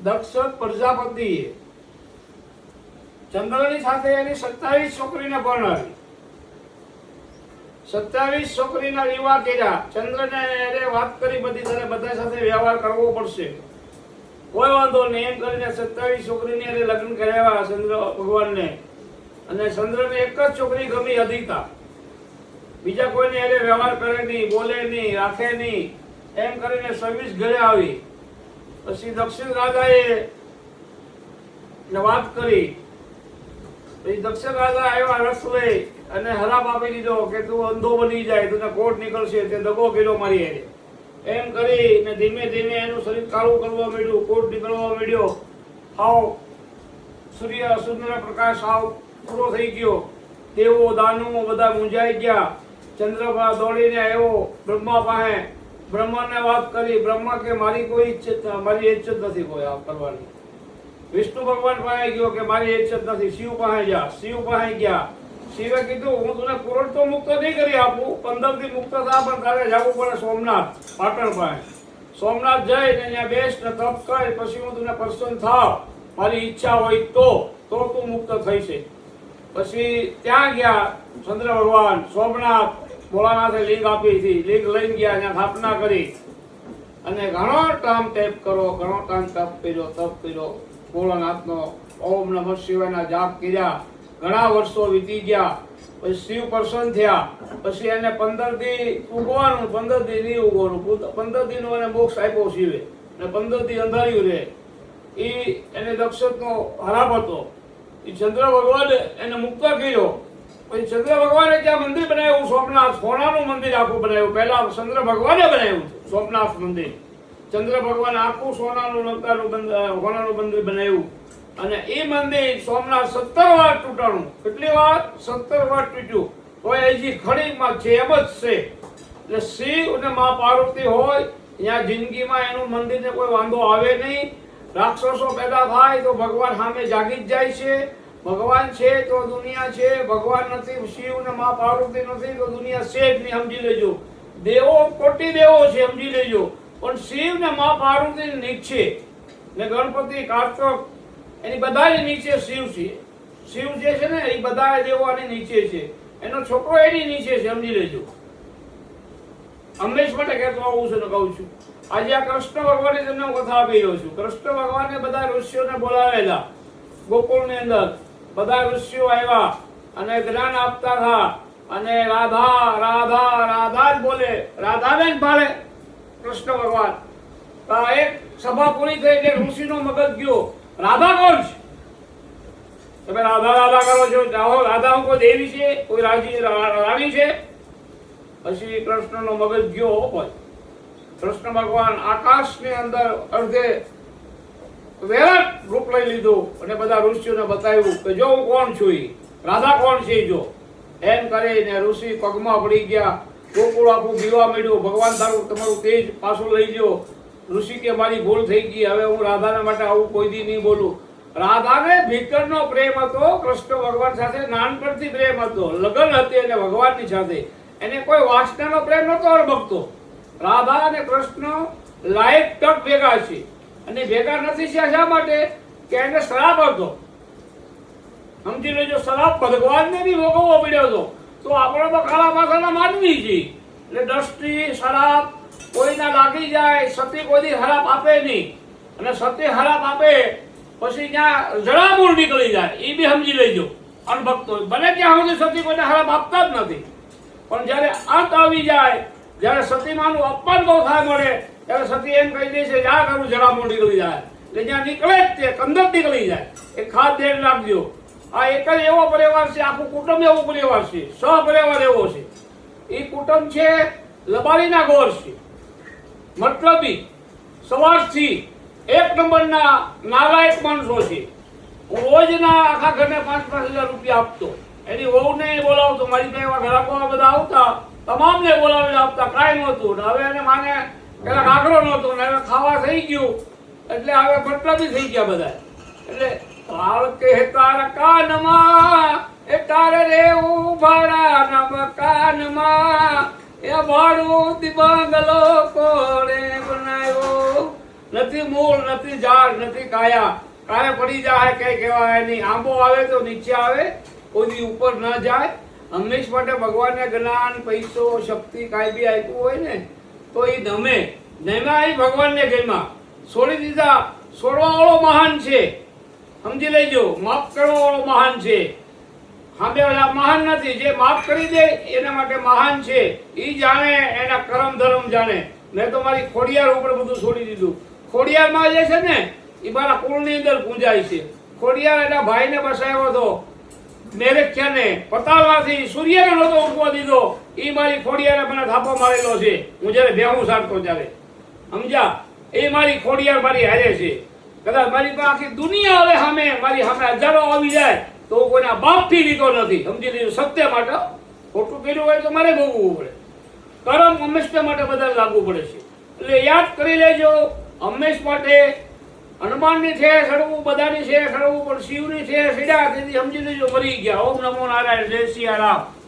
દક્ષ પ્રજાપતિએ ચંદ્રની સાથે એની 27 છોકરીને પરણાવી, 27 છોકરીના વિવાહ કર્યા. ચંદ્રને એને વાત કરી બધી તને બધા સાથે વ્યવહાર કરવો પડશે, કોઈ વાંધો નહીં એમ કરીને 27 છોકરીને એને લગ્ન કરાવ્યા ચંદ્ર ભગવાનને. અને ચંદ્રને એક જ છોકરી ગમી, અદિતા. બીજા કોઈને એને વ્યવહાર કરે નહીં, બોલે નહીં, રાખે નહીં, એમ કરીને 26 ઘરે આવી. પછી દક્ષિણ રાજાએ વાત કરી. પછી દક્ષિણ રાજા આવ્યા રસ લઈ અને હરાપ આપી દીધો કે તું અંધો બની જાય, તને કોટ નીકળશે. તે દગો કર્યો મારી એને. એમ કરીને ધીમે ધીમે એનું શરીર કાળું કરવા માંડ્યું, કોટ નીકળવા માંડ્યો. હાવ સૂર્યનો પ્રકાશ હાવ પૂરો થઈ ગયો. દેવો દાનવો બધા મૂંઝાઈ ગયા. ચંદ્રભા દોડીને આવ્યો બ્રહ્મા પાસે. બ્રહ્માને વાત કરી. બ્રહ્મા કે મારી કોઈ મારી ઈચ્છા નથી કોઈ આ કરવાની. વિષ્ણુ ભગવાન પાસે ગયો કે મારી ઈચ્છા નથી. શિવ પાસે જા. શિવ પાસે ગયા. શિવે કીધું હું તને પૂરણ તો મુક્ત નહીં કરી આપું, 15 થી મુક્ત થા, પણ તારે જવું પડે સોમનાથ પાટણ પાસે. સોમનાથ જઈને અહીંયા બેસ ને તપ કર, પછી હું તને પ્રસન્ન થાવ, મારી ઈચ્છા હોય તો તું મુક્ત થઈ છે. પછી ત્યાં ગયા ચંદ્ર ભગવાન સોમનાથ. ભોળાનાથે લિંગ આપી હતી, લિંગ લઈને ગયા, ત્યાં સ્થાપના કરી અને ઘણો ટાઈમ ટેપ કરો, ઘણો ટાઈમ તપ કર્યો ભોળાનાથનો. ઓમ નમઃ શિવાયના જાપ કર્યા. ઘણા વર્ષો વીતી ગયા. પછી શિવ પ્રસન્ન થયા. પછી એને 15 દી ઉગવાનું, 15 દી નહીં ઉગવાનું, 15 દીનો એને મોક્ષ આપ્યો શિવે. અને 15 દી અંધાર્યું રહે. એ એને દક્ષનો હરાપ હતો. એ ચંદ્ર ભગવાને એને મુક્ત કર્યો. પછી ચંદ્ર ભગવાને ત્યાં મંદિર બનાવ્યું સોમનાથ. સોનાનું મંદિર આખું બનાવ્યું. પહેલા ચંદ્ર ભગવાને બનાવ્યું સોમનાથ મંદિર. ચંદ્ર ભગવાન આખું સોનાનું સોનાનું મંદિર બનાવ્યું. અને એ મંદિર સોમનાથ 17 વાર તૂટાણું. કેટલી વાર? 17 વાર તૂટ્યું. તો હજી ખડીમાં છે એમ જ છે. એટલે શિવ અને મા પાર્વતી હોય ત્યાં જિંદગીમાં એનું મંદિરને કોઈ વાંધો આવે નહીં. રાક્ષસો પેદા થાય તો ભગવાન સામે જાગી જ જાય છે. ભગવાન છે તો દુનિયા છે, ભગવાન નથી, શિવ ને મા પાર્વતી નથી તો દુનિયા છે જ નહીં. સમજી લેજો. દેવો કોટી દેવો છે, સમજી લેજો. પણ શિવ ને મા પાર્વતી નીચે ને ગણપતિ કાર્તક એની બધા નીચે શિવ છે. શિવ જે છે ને એ બધા દેવોની નીચે છે. એનો છોકરો એની નીચે છે, સમજી લેજો. હંમેશ માટે કહેતો આવું છે ને કહું છું. આજે આ કૃષ્ણ ભગવાનની તમને હું કથા આપી રહ્યો છું. કૃષ્ણ ભગવાને બધા ઋષિઓને બોલાવેલા ગોકુળની અંદર. બધા ઋષિઓ આવ્યા અને જ્ઞાન આપતા હતા. અને રાધા રાધા રાધા જ બોલે, રાધાને જ ભાળે કૃષ્ણ ભગવાન. એક સભા પૂરી થઈ એટલે ઋષિનો મગજ ગયો, રાધા કોણ છે? તમે રાધા રાધા કરો છો, જાઓ રાધા હું કોઈ દેવી છે, કોઈ રાણી છે? પછી કૃષ્ણનો મગજ ગયો હોય. કૃષ્ણ ભગવાન આકાશની અંદર અર્ધે વિરાટ રૂપ લઈ લીધું અને બધા ઋષિઓને બતાવ્યું કે જો હું કોણ છું, રાધા કોણ છે જો. એમ કરીને ઋષિ પગમાં પડી ગયા. ગોકુળ આખું પીવા માંડ્યું. ભગવાન તમારું તેજ પાછું લઈ લો. ઋષિ કે મારી ભૂલ થઈ ગઈ, હવે હું રાધાના માટે આવું કોઈ દી નહીં બોલું. રાધાને ભીતરનો પ્રેમ હતો કૃષ્ણ ભગવાન સાથે, નાનપણથી પ્રેમ હતો, લગ્ન હતી એને ભગવાનની સાથે. એને કોઈ વાસનાનો પ્રેમ નતો અળબકતો. રાધા અને કૃષ્ણ લાઈફ તક ભેગા છે. અને ભેગા નથી શા માટે? કે એને શ્રાપ હતો. સમજી લેજો, શ્રાપ ભગવાનને બી ભોગવવો પડ્યો હતો. તો આપણે તો કાળા માથાના માનવી છીએ. એટલે દ્રષ્ટિ શ્રાપ કોઈના લાગી જાય. સતી કોઈ હરાપ આપે નહીં. અને સતી હરાપ આપે પછી ત્યાં જળામૂળ નીકળી જાય. એ બી સમજી લેજો. અણભક્તો બને ત્યાં સુધી સતી કોઈને હરાપ આપતા જ નથી. પણ જ્યારે અંત આવી જાય, જ્યારે સતીમાનું અપમાન બહુ થાય મળે, ત્યારે સતી એમ કહી દે છે જા કરું જળામૂળ નીકળી જાય. એટલે જ્યાં નીકળે જ તે કંદર નીકળી જાય. એ ખાસ ધ્યાન રાખજો. આ એક જ એવો પરિવાર છે, આખું કુટુંબ એવો પરિવાર છે, સહપરિવાર એવો છે. એ કુટુંબ છે લબાડીના ગોર છે. મતલબી સવારથી 1 નંબરના નાલાયક માણસો છે. હું રોજના આખા ઘરને 5-5 હજાર રૂપિયા આપતો. એની વહુને બોલાવતો. મારી પાસે એવા ગ્રાહકો બધા આવતા, તમામને બોલાવીને આપતા. કાંઈ નહોતું. હવે એને માને પેલા કાકરો નહોતો ને હવે ખાવા થઈ ગયું એટલે હવે મતલબી થઈ ગયા બધા. એટલે કાળ કે તારા કાનમાં એ તારે રેવું ભાડાના મકાનમાં. એ ભાડું બંગલો કોણે બનાવ્યો? નથી મૂળ, નથી ઝાડ, નથી કાયા. કાયા પડી જાય કઈ કહેવાય નહીં. આંબો આવે તો નીચે આવે, કોઈ ઉપર ન જાય. હંમેશ માટે ભગવાનને જ્ઞાન, પૈસો, શક્તિ કાંઈ બી આપ્યું હોય ને તો એ ગમે. નમ્યા એ ભગવાનને ગમ્યા. છોડી દીધા. છોડવા વાળો મહાન છે, સમજી લેજો. માફ કરવા વાળો મહાન છે. સામે વાળા મહાન નથી. જે માફ કરી દે એના માટે મહાન છે. એ જાણે, એના કરમ ધર્મ જાણે. મેં તો મારી ખોડિયાર ઉપર બધું છોડી દીધું. ખોડિયારમાં જે છે ને એ મારા કુળની અંદર પૂંજાય છે. ખોડિયાર એના ભાઈને બસાવ્યો હતો મેરેખ્યાને, પતાળમાંથી સૂર્યને નહોતો ઉગવા દીધો. એ મારી ખોડિયારે મને થાપો મારેલો છે હું જ્યારે ભેહું સારતો ત્યારે. સમજ્યા? એ મારી ખોડિયાર મારી હારે છે. કદાચ મારી પાસે આખી દુનિયા હવે સામે, મારી સામે હજારો આવી જાય તો હું કોઈના બાપથી લીધો નથી. સમજી લીધું? સત્ય માટે. ખોટું કર્યું હોય તો મારે ભોગવવું પડે. કરમ હંમેશા માટે બધા લાગુ પડે છે. એટલે યાદ કરી લેજો, હંમેશ માટે હનુમાનની છે સડવું, બધાની છે સડવું, પણ શિવની છે સીડા. તેથી સમજી લેજો મરી ગયા. ઓમ નમો નારાયણ, જય સિયા રામ.